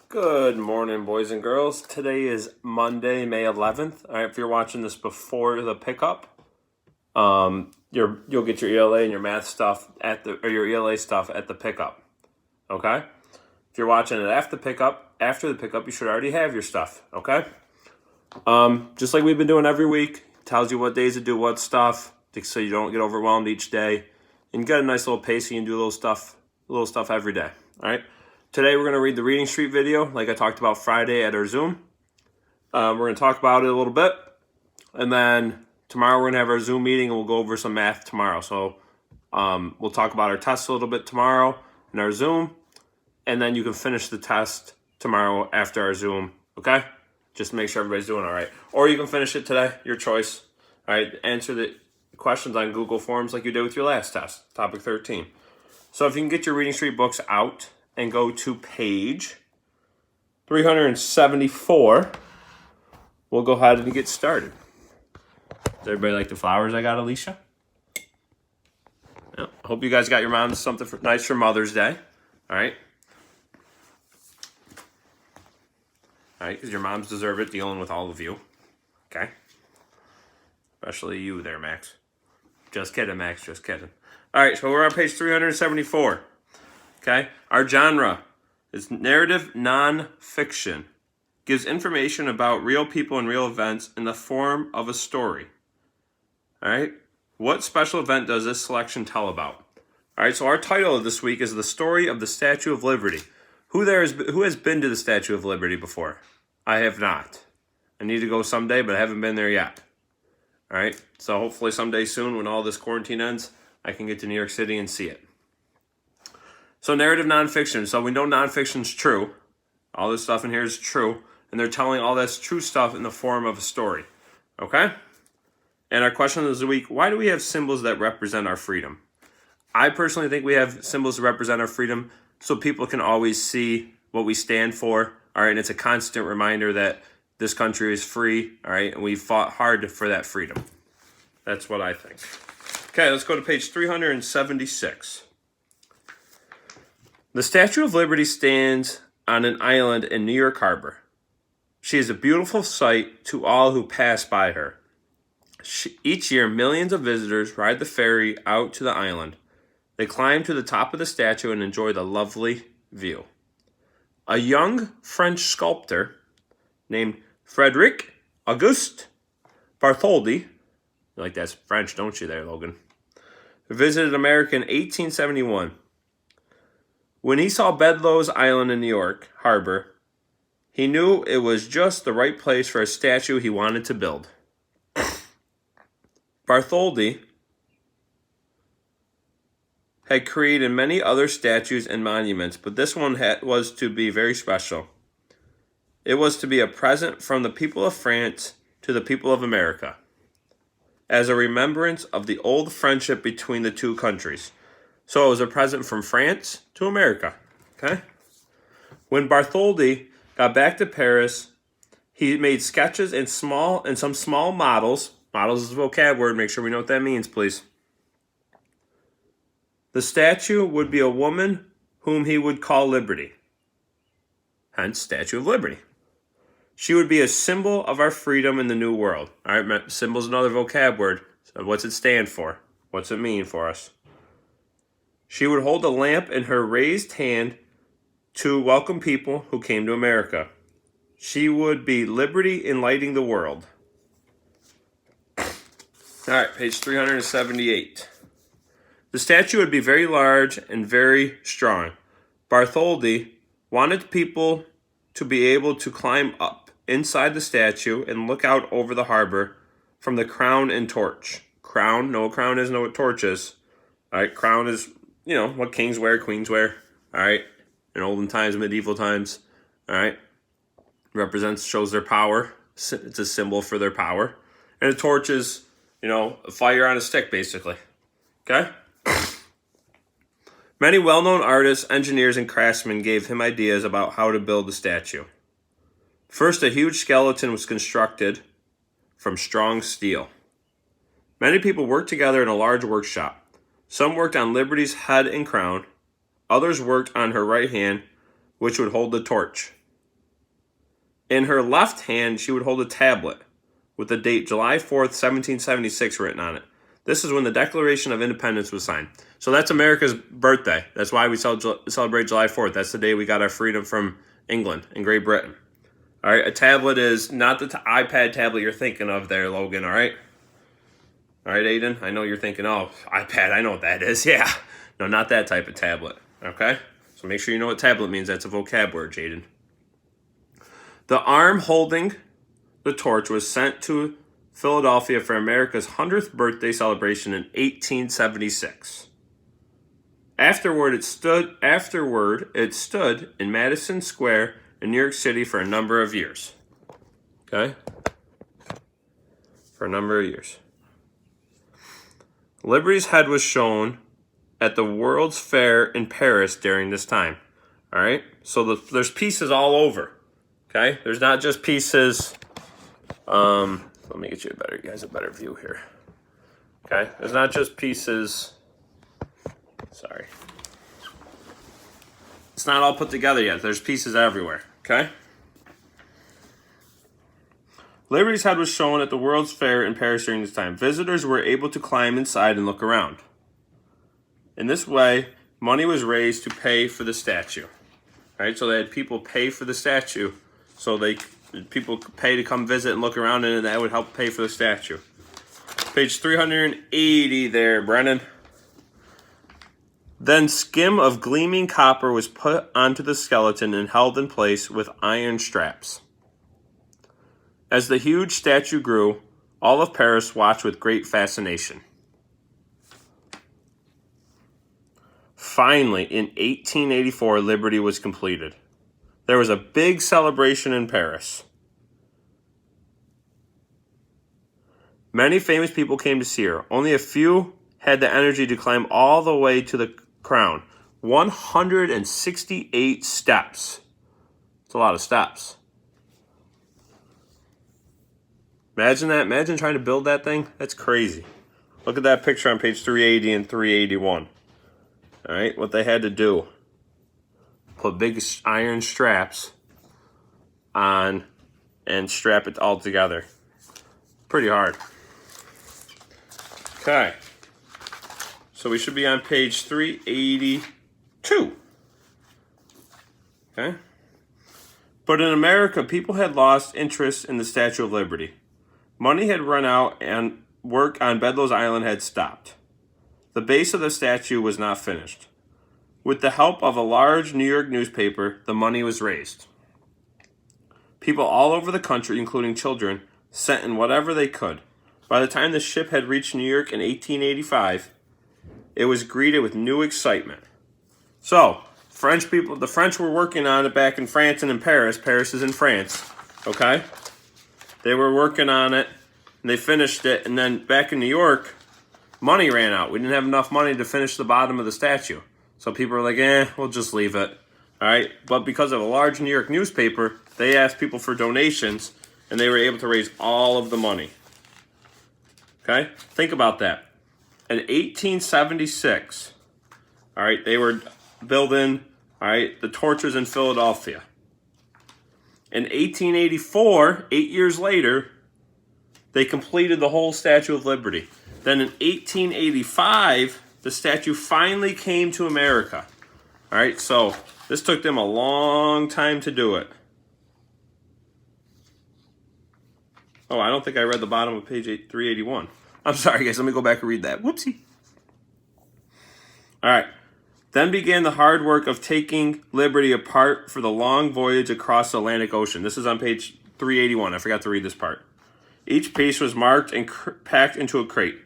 Good morning, boys and girls. Today is Monday, May 11th. All right, if you're watching this before the pickup, you'll get your ELA and your math stuff your ELA stuff at the pickup. Okay? If you're watching it after the pickup, you should already have your stuff. Okay? Just like we've been doing every week, tells you what days to do what stuff, so you don't get overwhelmed each day, and you got a nice little pace. You can do little stuff every day. All right. Today we're going to read the Reading Street video like I talked about Friday at our Zoom. We're going to talk about it a little bit. And then tomorrow we're going to have our Zoom meeting and we'll go over some math tomorrow. So we'll talk about our tests a little bit tomorrow in our Zoom. And then you can finish the test tomorrow after our Zoom. Okay? Just to make sure everybody's doing all right. Or you can finish it today. Your choice. All right? Answer the questions on Google Forms like you did with your last test. Topic 13. So if you can get your Reading Street books out and go to page 374, we'll go ahead and get started. Does everybody like the flowers I got, Alicia? Yeah. I hope you guys got your moms something nice for Mother's Day. All right? All right, because your moms deserve it, dealing with all of you. Okay? Especially you there, Max. Just kidding, Max. Just kidding. All right, so we're on page 374. Okay, our genre is narrative nonfiction. Gives information about real people and real events in the form of a story. All right, what special event does this selection tell about? All right, so our title of this week is The Story of the Statue of Liberty. Who has been to the Statue of Liberty before? I have not. I need to go someday, but I haven't been there yet. All right, so hopefully someday soon when all this quarantine ends, I can get to New York City and see it. So narrative nonfiction. So we know nonfiction's true. All this stuff in here is true. And they're telling all this true stuff in the form of a story. Okay? And our question of the week, why do we have symbols that represent our freedom? I personally think we have symbols that represent our freedom so people can always see what we stand for. All right? And it's a constant reminder that this country is free. All right? And we fought hard for that freedom. That's what I think. Okay, let's go to page 376. The Statue of Liberty stands on an island in New York Harbor. She is a beautiful sight to all who pass by her. Each year, millions of visitors ride the ferry out to the island. They climb to the top of the statue and enjoy the lovely view. A young French sculptor named Frédéric Auguste Bartholdi, you like that's French, don't you there, Logan, visited America in 1871. When he saw Bedloe's Island in New York Harbor, he knew it was just the right place for a statue he wanted to build. Bartholdi had created many other statues and monuments, but this one was to be very special. It was to be a present from the people of France to the people of America, as a remembrance of the old friendship between the two countries. So it was a present from France to America, okay? When Bartholdi got back to Paris, he made sketches and some small models. Models is a vocab word. Make sure we know what that means, please. The statue would be a woman whom he would call Liberty. Hence, Statue of Liberty. She would be a symbol of our freedom in the new world. All right, symbol is another vocab word. So what's it stand for? What's it mean for us? She would hold a lamp in her raised hand to welcome people who came to America. She would be liberty in lighting the world. All right, page 378. The statue would be very large and very strong. Bartholdi wanted people to be able to climb up inside the statue and look out over the harbor from the crown and torch. Crown, know what crown is, know what torch is. All right, crown is, what kings wear, queens wear. All right, in olden times, medieval times. All right, shows their power. It's a symbol for their power. And a torch is, a fire on a stick, basically. Okay? Many well-known artists, engineers, and craftsmen gave him ideas about how to build the statue. First, a huge skeleton was constructed from strong steel. Many people worked together in a large workshop. Some worked on Liberty's head and crown. Others worked on her right hand, which would hold the torch. In her left hand, she would hold a tablet with the date July 4th, 1776 written on it. This is when the Declaration of Independence was signed. So that's America's birthday. That's why we celebrate July 4th. That's the day we got our freedom from England and Great Britain. All right, a tablet is not the iPad tablet you're thinking of there, Logan, all right? All right, Aiden, I know you're thinking, oh, iPad, I know what that is. Yeah, no, not that type of tablet, okay? So make sure you know what tablet means. That's a vocab word, Jaden. The arm holding the torch was sent to Philadelphia for America's 100th birthday celebration in 1876. Afterward, it stood in Madison Square in New York City for a number of years. Okay? For a number of years. Liberty's head was shown at the World's Fair in Paris during this time. All right? So there's pieces all over. Okay? There's not just pieces. Let me get you a better view here. Okay? There's not just pieces. Sorry. It's not all put together yet. There's pieces everywhere. Okay? Liberty's head was shown at the World's Fair in Paris during this time. Visitors were able to climb inside and look around. In this way, money was raised to pay for the statue. All right? So they had people pay for the statue. So people pay to come visit and look around, and that would help pay for the statue. Page 380 there, Brennan. Then skim of gleaming copper was put onto the skeleton and held in place with iron straps. As the huge statue grew, all of Paris watched with great fascination. Finally, in 1884, Liberty was completed. There was a big celebration in Paris. Many famous people came to see her. Only a few had the energy to climb all the way to the crown. 168 steps. It's a lot of steps. Imagine that. Imagine trying to build that thing. That's crazy. Look at that picture on page 380 and 381. All right, what they had to do. Put big iron straps on and strap it all together. Pretty hard. Okay. So we should be on page 382. Okay. But in America, people had lost interest in the Statue of Liberty. Money had run out and work on Bedloe's Island had stopped. The base of the statue was not finished. With the help of a large New York newspaper, the money was raised. People all over the country, including children, sent in whatever they could. By the time the ship had reached New York in 1885, it was greeted with new excitement. So, the French were working on it back in France and in Paris. Paris is in France, okay? They were working on it, and they finished it, and then back in New York, money ran out. We didn't have enough money to finish the bottom of the statue. So people were like, we'll just leave it. All right? But because of a large New York newspaper, they asked people for donations, and they were able to raise all of the money. Okay? Think about that. In 1876, all right, they were building, all right, the torches in Philadelphia. In 1884, 8 years later, they completed the whole Statue of Liberty. Then in 1885, the statue finally came to America. All right, so this took them a long time to do it. Oh, I don't think I read the bottom of page 381. I'm sorry, guys. Let me go back and read that. Whoopsie. All right. Then began the hard work of taking Liberty apart for the long voyage across the Atlantic Ocean. This is on page 381. I forgot to read this part. Each piece was marked and packed into a crate.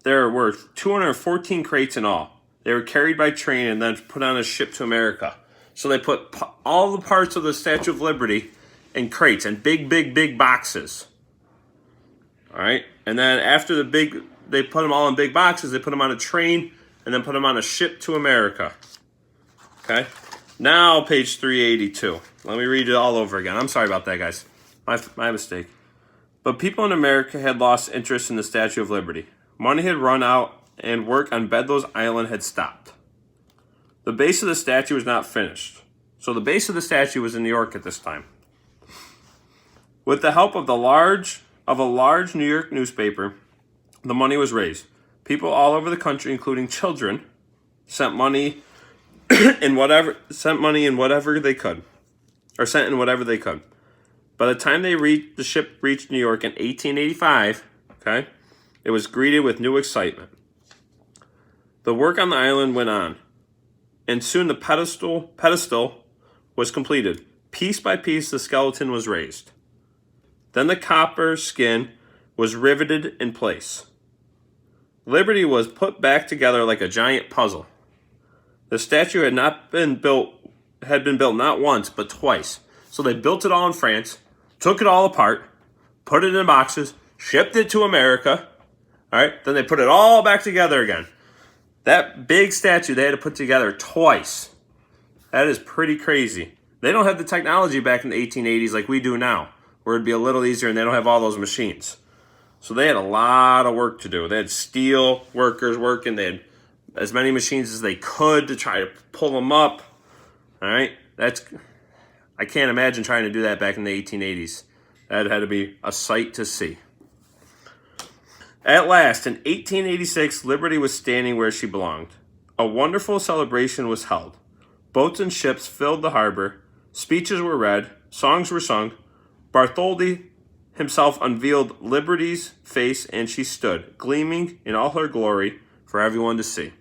There were 214 crates in all. They were carried by train and then put on a ship to America. So they put all the parts of the Statue of Liberty in crates and big boxes. All right? And then after they put them all in big boxes, they put them on a train and then put them on a ship to America. Okay? Now, page 382. Let me read it all over again. I'm sorry about that, guys. My mistake. But people in America had lost interest in the Statue of Liberty. Money had run out and work on Bedloe's Island had stopped. The base of the statue was not finished. So the base of the statue was in New York at this time. With the help of a large New York newspaper, the money was raised. People all over the country, including children, sent money in whatever they could, or sent in whatever they could. By the time the ship reached New York in 1885, okay, it was greeted with new excitement. The work on the island went on, and soon the pedestal was completed. Piece by piece, the skeleton was raised. Then the copper skin was riveted in place. Liberty was put back together like a giant puzzle. The statue had been built not once, but twice. So they built it all in France, took it all apart, put it in boxes, shipped it to America. All right, then they put it all back together again. That big statue they had to put together twice. That is pretty crazy. They don't have the technology back in the 1880s like we do now, where it'd be a little easier and they don't have all those machines. So they had a lot of work to do. They had steel workers working. They had as many machines as they could to try to pull them up. All right, I can't imagine trying to do that back in the 1880s. That had to be a sight to see. At last, in 1886, Liberty was standing where she belonged. A wonderful celebration was held. Boats and ships filled the harbor. Speeches were read. Songs were sung. Bartholdi himself unveiled Liberty's face, and she stood, gleaming in all her glory, for everyone to see.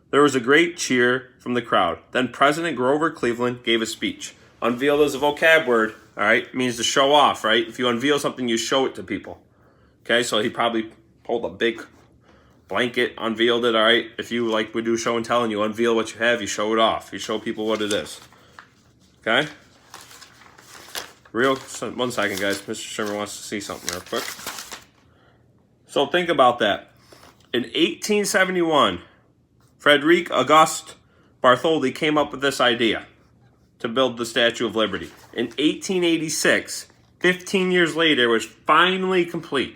There was a great cheer from the crowd. Then President Grover Cleveland gave a speech. Unveiled is a vocab word, all right? It means to show off, right? If you unveil something, you show it to people. Okay, so he probably pulled a big blanket, unveiled it, all right? If you, like we do show and tell, and you unveil what you have, you show it off. You show people what it is. Okay? 1 second, guys. Mr. Sherman wants to see something real quick. So think about that. In 1871, Frederic Auguste Bartholdi came up with this idea to build the Statue of Liberty. In 1886, 15 years later, it was finally complete.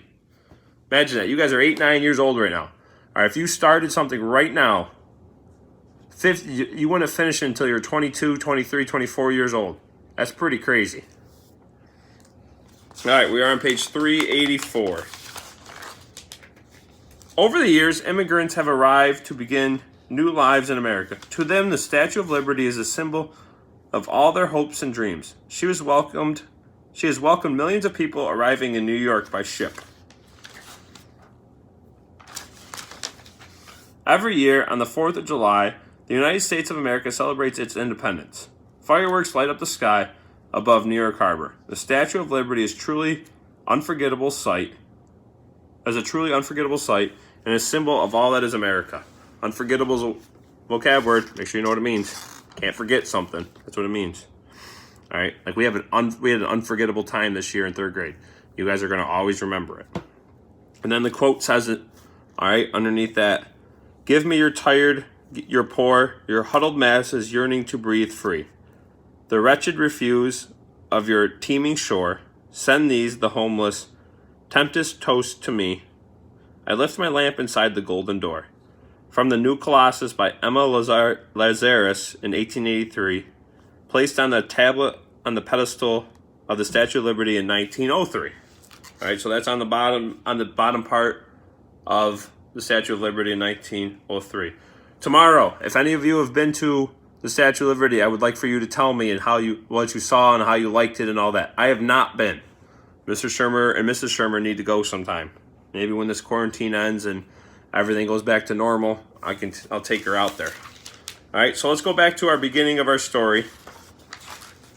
Imagine that. You guys are 8, 9 years old right now. All right, if you started something right now, you wouldn't finish it until you're 22, 23, 24 years old. That's pretty crazy. All right, we are on page 384. Over the years, immigrants have arrived to begin new lives in America. To them, the Statue of Liberty is a symbol of all their hopes and dreams. She has welcomed millions of people arriving in New York by ship. Every year, on the 4th of July, the United States of America celebrates its independence. Fireworks light up the sky above New York Harbor. The Statue of Liberty is a truly unforgettable sight, and a symbol of all that is America. Unforgettable is a vocab word. Make sure you know what it means. Can't forget something. That's what it means. All right, like we had an unforgettable time this year in 3rd grade. You guys are going to always remember it. And then the quote says it, all right, underneath that. Give me your tired, your poor, your huddled masses yearning to breathe free. The wretched refuse of your teeming shore. Send these, the homeless, tempest toast to me. I lift my lamp inside the golden door. From the New Colossus by Emma Lazarus in 1883, placed on the tablet on the pedestal of the Statue of Liberty in 1903. All right, so that's on the bottom part of the Statue of Liberty in 1903. Tomorrow, if any of you have been to the Statue of Liberty, I would like for you to tell me and what you saw and how you liked it and all that. I have not been. Mr. Shermer and Mrs. Shermer need to go sometime. Maybe when this quarantine ends and everything goes back to normal, I'll take her out there. All right, so let's go back to our beginning of our story.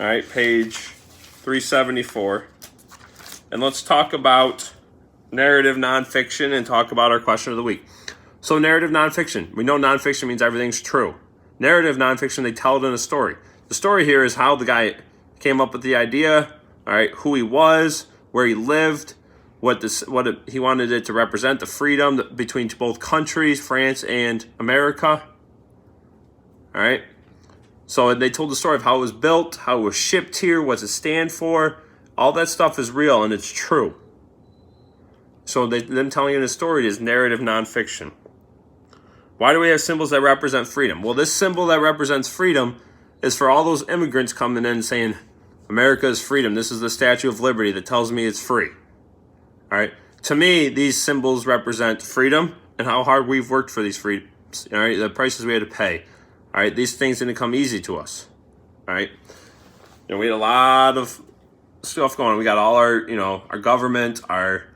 All right, page 374. And let's talk about narrative nonfiction and talk about our question of the week. So narrative nonfiction. We know nonfiction means everything's true. Narrative nonfiction, they tell it in a story. The story here is how the guy came up with the idea, all right, who he was, where he lived, he wanted it to represent, the freedom between both countries, France and America. All right. So they told the story of how it was built, how it was shipped here, what's it stand for. All that stuff is real and it's true. So them telling you the story is narrative nonfiction. Why do we have symbols that represent freedom? Well, this symbol that represents freedom is for all those immigrants coming in and saying, America is freedom. This is the Statue of Liberty that tells me it's free. All right. To me, these symbols represent freedom and how hard we've worked for these freedoms. All right. The prices we had to pay. All right. These things didn't come easy to us. All right. We had a lot of stuff going on. We got all our, our government, our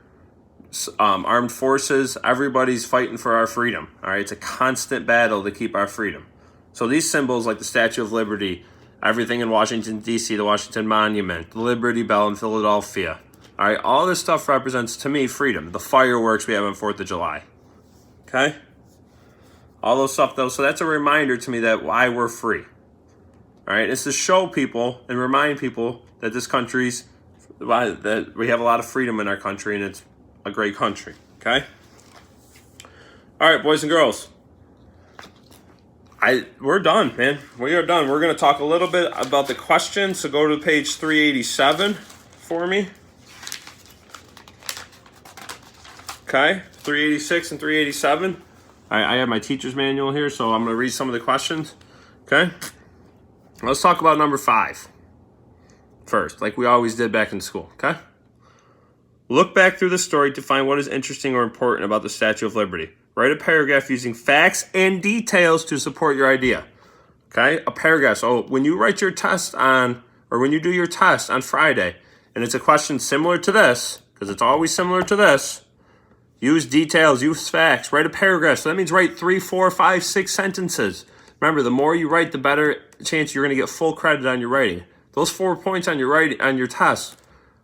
armed forces. Everybody's fighting for our freedom. All right. It's a constant battle to keep our freedom. So these symbols like the Statue of Liberty, everything in Washington, D.C., the Washington Monument, the Liberty Bell in Philadelphia. All right, all this stuff represents, to me, freedom. The fireworks we have on 4th of July. Okay? All those stuff, though. So that's a reminder to me that why we're free. All right? It's to show people and remind people that that we have a lot of freedom in our country, and it's a great country. Okay? All right, boys and girls. We're done, man. We are done. We're going to talk a little bit about the questions. So go to page 387 for me. Okay, 386 and 387. I have my teacher's manual here, so I'm going to read some of the questions. Okay? Let's talk about number 5 first, like we always did back in school. Okay? Look back through the story to find what is interesting or important about the Statue of Liberty. Write a paragraph using facts and details to support your idea. Okay? A paragraph. So when you write your test when you do your test on Friday, and it's a question similar to this, because it's always similar to this, use details, use facts, write a paragraph. So that means write 3, 4, 5, 6 sentences. Remember, the more you write, the better chance you're going to get full credit on your writing. Those 4 points on your test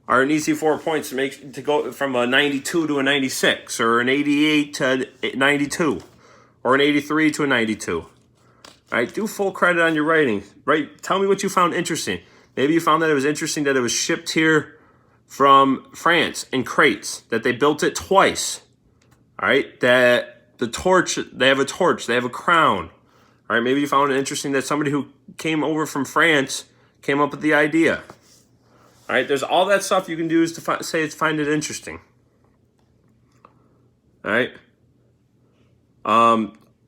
are an easy 4 points to go from a 92 to a 96, or an 88 to 92, or an 83 to a 92. All right, do full credit on your writing. Right? Tell me what you found interesting. Maybe you found that it was interesting that it was shipped here from France in crates, that they built it twice. All right, that they have a torch, they have a crown. All right, maybe you found it interesting that somebody who came over from France came up with the idea. All right, there's all that stuff you can do is to find it interesting. All right.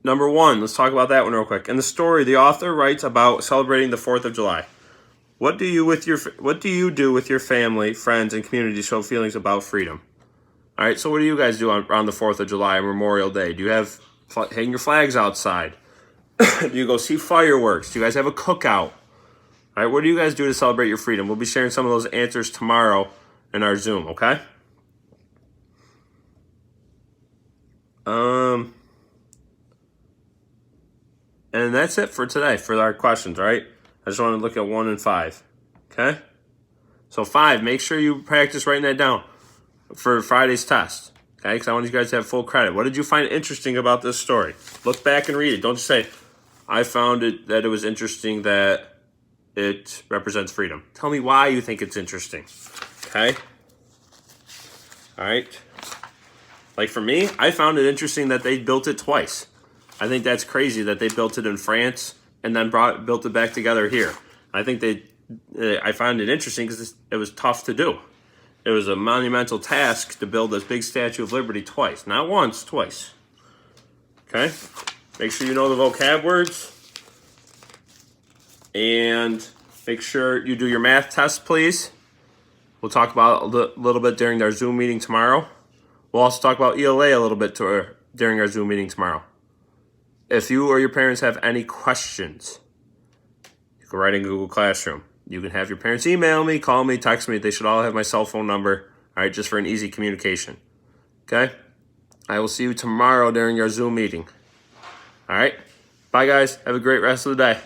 Number 1, let's talk about that one real quick. In the story, the author writes about celebrating the 4th of July. What do you do with your family, friends, and community to show feelings about freedom? All right, so what do you guys do on the 4th of July, Memorial Day? Do you hang your flags outside? Do you go see fireworks? Do you guys have a cookout? All right, what do you guys do to celebrate your freedom? We'll be sharing some of those answers tomorrow in our Zoom, okay? And that's it for today, for our questions, all right? I just want to look at 1 and 5, okay? So 5, make sure you practice writing that down for Friday's test, okay? Because I want you guys to have full credit. What did you find interesting about this story? Look back and read it. Don't just say, I found that it was interesting that it represents freedom. Tell me why you think it's interesting, okay? All right? Like for me, I found it interesting that they built it twice. I think that's crazy that they built it in France and then built it back together here. I think I find it interesting because it was tough to do. It was a monumental task to build this big Statue of Liberty twice. Not once, twice. Okay? Make sure you know the vocab words. And make sure you do your math test, please. We'll talk about a little bit during our Zoom meeting tomorrow. We'll also talk about ELA a little bit during our Zoom meeting tomorrow. If you or your parents have any questions, you can write in Google Classroom. You can have your parents email me, call me, text me. They should all have my cell phone number, all right, just for an easy communication. Okay? I will see you tomorrow during our Zoom meeting. All right? Bye, guys. Have a great rest of the day.